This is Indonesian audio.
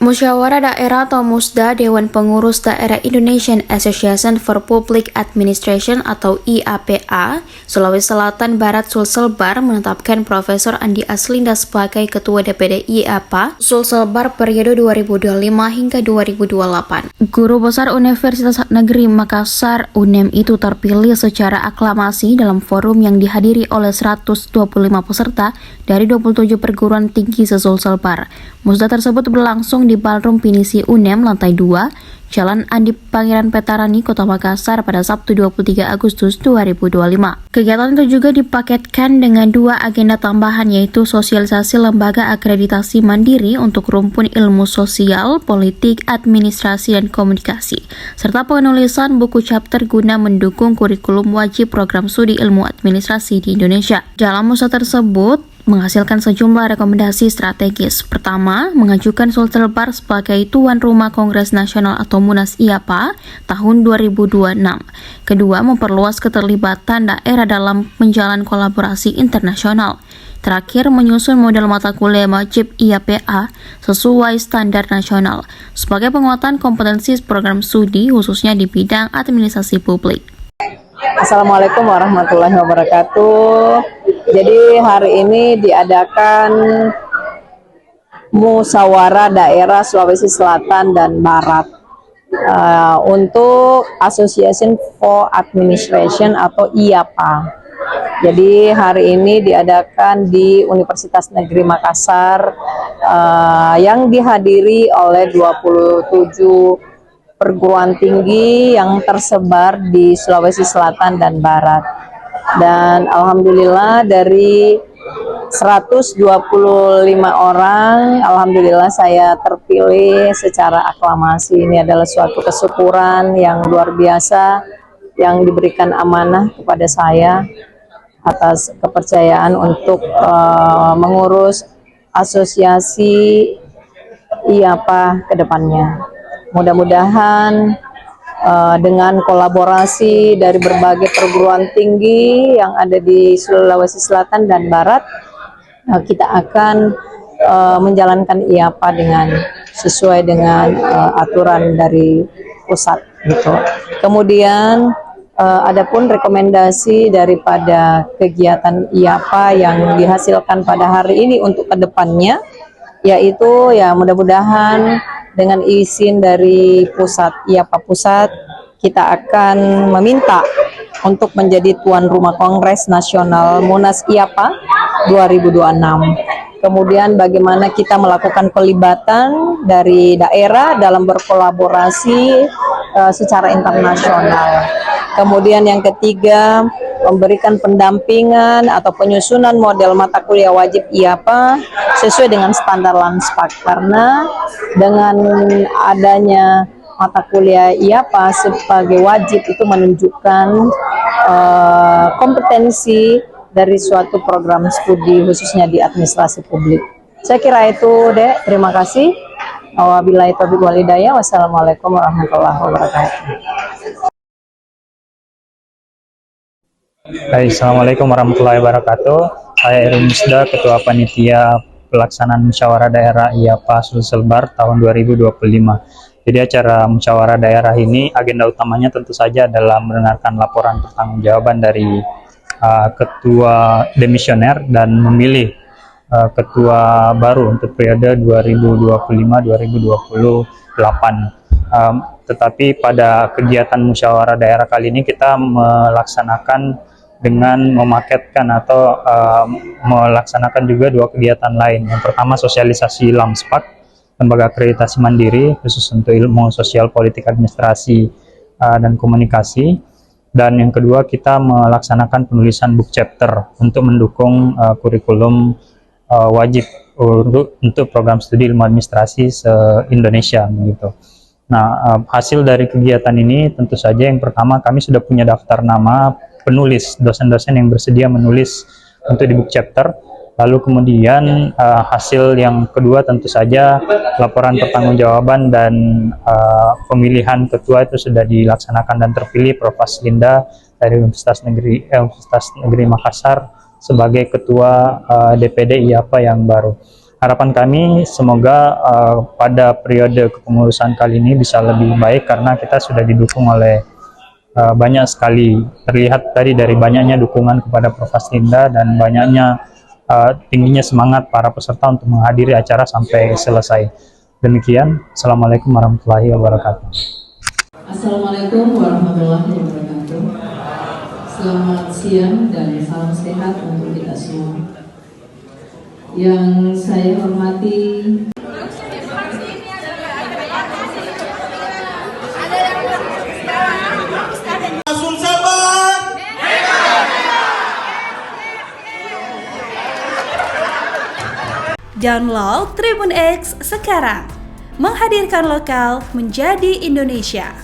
Musyawarah Daerah atau MUSDA Dewan Pengurus Daerah Indonesian Association for Public Administration atau IAPA Sulawesi Selatan Barat Sulselbar menetapkan Profesor Andi Aslinda sebagai Ketua DPD IAPA Sulselbar periode 2025 hingga 2028. Guru Besar Universitas Negeri Makassar UNEM itu terpilih secara aklamasi dalam forum yang dihadiri oleh 125 peserta dari 27 perguruan tinggi se-Sulselbar. MUSDA tersebut berlangsung di Ballroom Pinisi UNEM lantai 2, Jalan Andi Pangeran Petarani, Kota Makassar pada Sabtu 23 Agustus 2025. Kegiatan itu juga dipaketkan dengan dua agenda tambahan, yaitu sosialisasi lembaga akreditasi mandiri untuk rumpun ilmu sosial, politik, administrasi, dan komunikasi, serta penulisan buku chapter guna mendukung kurikulum wajib program studi ilmu administrasi di Indonesia. Dalam MUSDA tersebut menghasilkan sejumlah rekomendasi strategis. Pertama, mengajukan Sulselbar sebagai tuan rumah Kongres Nasional atau Munas IAPA tahun 2026. Kedua, memperluas keterlibatan daerah dalam menjalin kolaborasi internasional. Terakhir, menyusun model mata kuliah wajib IAPA sesuai standar nasional sebagai penguatan kompetensi program studi khususnya di bidang administrasi publik. Assalamualaikum warahmatullahi wabarakatuh. Jadi hari ini diadakan Musyawarah Daerah Sulawesi Selatan dan Barat untuk Association for Administration atau IAPA. Jadi hari ini diadakan di Universitas Negeri Makassar yang dihadiri oleh 27 perguruan tinggi yang tersebar di Sulawesi Selatan dan Barat. Dan alhamdulillah dari 125 orang, alhamdulillah saya terpilih secara aklamasi. Ini adalah suatu kesyukuran yang luar biasa yang diberikan amanah kepada saya atas kepercayaan untuk mengurus asosiasi IAPA ke depannya. Mudah-mudahan dengan kolaborasi dari berbagai perguruan tinggi yang ada di Sulawesi Selatan dan Barat, kita akan menjalankan IAPA dengan sesuai dengan aturan dari pusat gitu. Kemudian adapun rekomendasi daripada kegiatan IAPA yang dihasilkan pada hari ini untuk kedepannya, yaitu ya mudah-mudahan dengan izin dari pusat IAPA pusat, kita akan meminta untuk menjadi tuan rumah Kongres Nasional Munas IAPA 2026. Kemudian bagaimana kita melakukan pelibatan dari daerah dalam berkolaborasi secara internasional. Kemudian yang ketiga, memberikan pendampingan atau penyusunan model mata kuliah wajib IAPA sesuai dengan standar Lanspak, karena dengan adanya mata kuliah IAPA sebagai wajib itu menunjukkan kompetensi dari suatu program studi khususnya di administrasi publik. Saya kira itu, Dek. Terima kasih. Wabillahi taufiq wal hidayah. Wassalamualaikum warahmatullahi wabarakatuh. Baik, Assalamualaikum warahmatullahi wabarakatuh. Saya Erwin Musda, Ketua Panitia Pelaksanaan Musyawarah Daerah IAPA Sulselbar tahun 2025. Jadi acara musyawarah daerah ini agenda utamanya tentu saja adalah mendengarkan laporan pertanggungjawaban dari ketua demisioner dan memilih ketua baru untuk periode 2025-2028. Tetapi pada kegiatan musyawarah daerah kali ini kita melaksanakan dengan memaketkan atau melaksanakan juga dua kegiatan lain. Yang pertama, sosialisasi Lamspak, lembaga akreditasi mandiri khusus untuk ilmu sosial, politik, administrasi, dan komunikasi. Dan yang kedua, kita melaksanakan penulisan book chapter untuk mendukung kurikulum wajib untuk program studi ilmu administrasi se-Indonesia gitu. Nah, hasil dari kegiatan ini tentu saja yang pertama, kami sudah punya daftar nama penulis, dosen-dosen yang bersedia menulis untuk di book chapter. Lalu kemudian hasil yang kedua tentu saja laporan pertanggungjawaban dan pemilihan ketua itu sudah dilaksanakan dan terpilih Prof. Aslinda dari Universitas Negeri Makassar sebagai ketua DPD IAPA yang baru. harapan kami semoga pada periode kepengurusan kali ini bisa lebih baik karena kita sudah didukung oleh banyak sekali, terlihat tadi dari banyaknya dukungan kepada Prof. Astinda dan banyaknya tingginya semangat para peserta untuk menghadiri acara sampai selesai. Demikian, Assalamualaikum warahmatullahi wabarakatuh. Assalamualaikum warahmatullahi wabarakatuh. Selamat siang dan salam sehat untuk kita semua. Yang saya hormati Download Tribun X sekarang, menghadirkan lokal menjadi Indonesia.